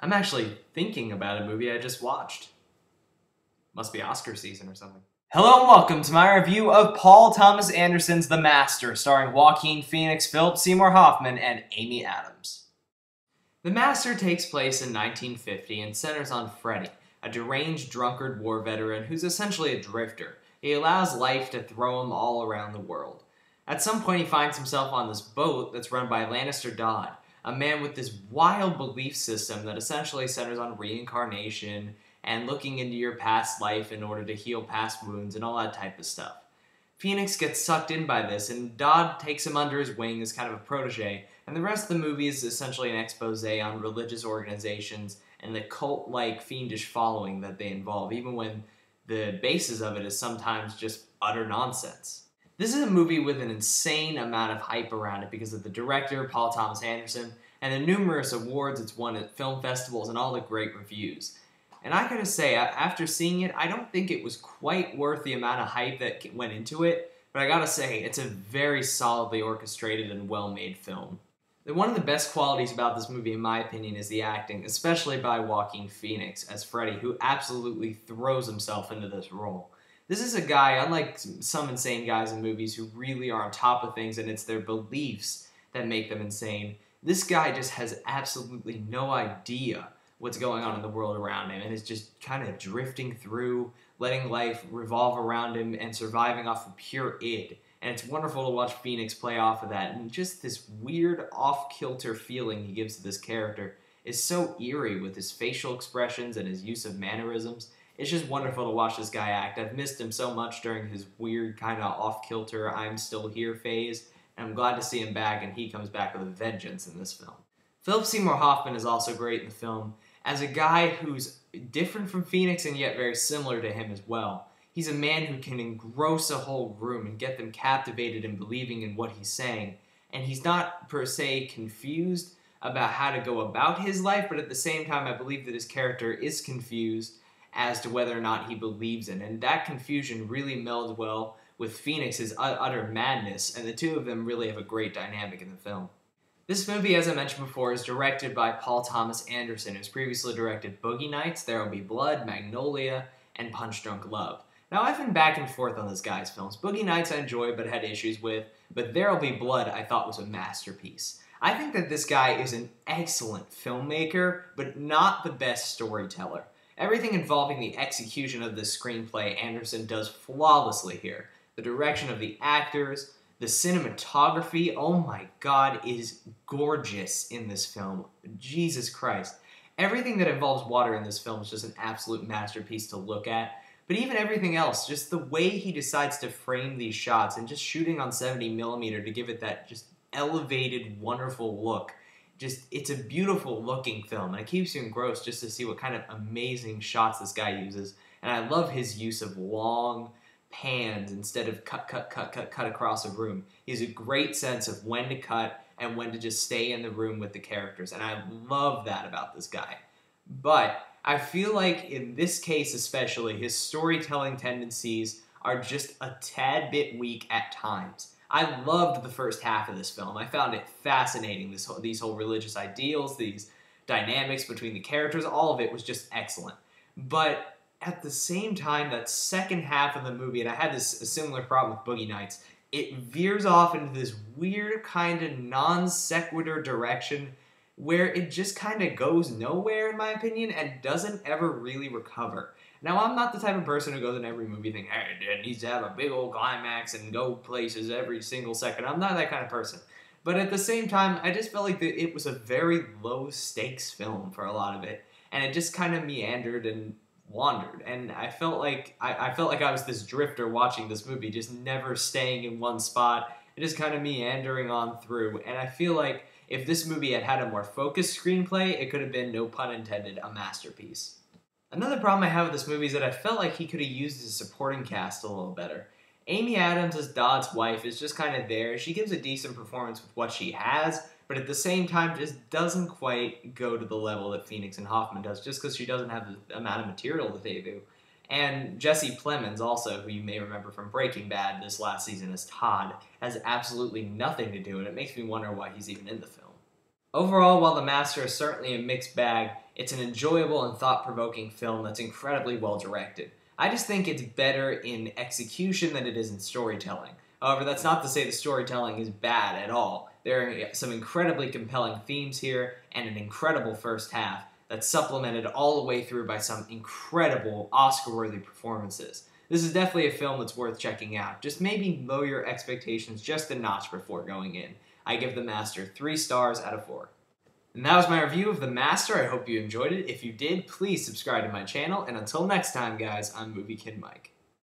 I'm actually thinking about a movie I just watched. Must be Oscar season or something. Hello and welcome to my review of Paul Thomas Anderson's The Master, starring Joaquin Phoenix, Philip Seymour Hoffman, and Amy Adams. The Master takes place in 1950 and centers on Freddie, a deranged drunkard war veteran who's essentially a drifter. He allows life to throw him all around the world. At some point he finds himself on this boat that's run by Lannister Dodd, a man with this wild belief system that essentially centers on reincarnation and looking into your past life in order to heal past wounds and all that type of stuff. Phoenix gets sucked in by this, and Dodd takes him under his wing as kind of a protege, and the rest of the movie is essentially an expose on religious organizations and the cult-like fiendish following that they involve, even when the basis of it is sometimes just utter nonsense. This is a movie with an insane amount of hype around it because of the director, Paul Thomas Anderson, and the numerous awards it's won at film festivals and all the great reviews. And I gotta say, after seeing it, I don't think it was quite worth the amount of hype that went into it, but I gotta say, it's a very solidly orchestrated and well-made film. One of the best qualities about this movie, in my opinion, is the acting, especially by Joaquin Phoenix as Freddie, who absolutely throws himself into this role. This is a guy, unlike some insane guys in movies who really are on top of things and it's their beliefs that make them insane, this guy just has absolutely no idea what's going on in the world around him and is just kind of drifting through, letting life revolve around him and surviving off of pure id. And it's wonderful to watch Phoenix play off of that, and just this weird off-kilter feeling he gives to this character is so eerie with his facial expressions and his use of mannerisms. It's just wonderful to watch this guy act. I've missed him so much during his weird kind of off-kilter I'm still here phase, and I'm glad to see him back, and he comes back with a vengeance in this film. Philip Seymour Hoffman is also great in the film as a guy who's different from Phoenix and yet very similar to him as well. He's a man who can engross a whole room and get them captivated and believing in what he's saying, and he's not per se confused about how to go about his life, but at the same time I believe that his character is confused as to whether or not he believes in. And that confusion really melds well with Phoenix's utter madness, and the two of them really have a great dynamic in the film. This movie, as I mentioned before, is directed by Paul Thomas Anderson, who's previously directed Boogie Nights, There Will Be Blood, Magnolia, and Punch Drunk Love. Now, I've been back and forth on this guy's films. Boogie Nights I enjoyed but had issues with, but There Will Be Blood I thought was a masterpiece. I think that this guy is an excellent filmmaker, but not the best storyteller. Everything involving the execution of this screenplay Anderson does flawlessly here. The direction of the actors, the cinematography, oh my god, is gorgeous in this film. Jesus Christ. Everything that involves water in this film is just an absolute masterpiece to look at. But even everything else, just the way he decides to frame these shots and just shooting on 70mm to give it that just elevated, wonderful look. It's a beautiful looking film, and it keeps you engrossed just to see what kind of amazing shots this guy uses. And I love his use of long pans instead of cut across a room. He has a great sense of when to cut and when to just stay in the room with the characters, and I love that about this guy. But I feel like in this case especially, his storytelling tendencies are just a tad bit weak at times. I loved the first half of this film. I found it fascinating, these whole religious ideals, these dynamics between the characters, all of it was just excellent. But at the same time, that second half of the movie, and I had a similar problem with Boogie Nights, it veers off into this weird kind of non sequitur direction where it just kind of goes nowhere, in my opinion, and doesn't ever really recover. Now, I'm not the type of person who goes in every movie thinking, hey, it needs to have a big old climax and go places every single second. I'm not that kind of person. But at the same time, I just felt like it was a very low-stakes film for a lot of it, and it just kind of meandered and wandered. And I felt like I was this drifter watching this movie, just never staying in one spot, and just kind of meandering on through. And I feel like if this movie had had a more focused screenplay, it could have been, no pun intended, a masterpiece. Another problem I have with this movie is that I felt like he could have used his supporting cast a little better. Amy Adams as Dodd's wife is just kind of there. She gives a decent performance with what she has, but at the same time just doesn't quite go to the level that Phoenix and Hoffman does, just because she doesn't have the amount of material that they do. And Jesse Plemons also, who you may remember from Breaking Bad this last season as Todd, has absolutely nothing to do, and it makes me wonder why he's even in the film. Overall, while The Master is certainly a mixed bag, it's an enjoyable and thought-provoking film that's incredibly well directed. I just think it's better in execution than it is in storytelling. However, that's not to say the storytelling is bad at all. There are some incredibly compelling themes here and an incredible first half that's supplemented all the way through by some incredible Oscar-worthy performances. This is definitely a film that's worth checking out. Just maybe lower your expectations just a notch before going in. I give The Master 3 stars out of 4. And that was my review of The Master. I hope you enjoyed it. If you did, please subscribe to my channel. And until next time, guys, I'm Movie Kid Mike.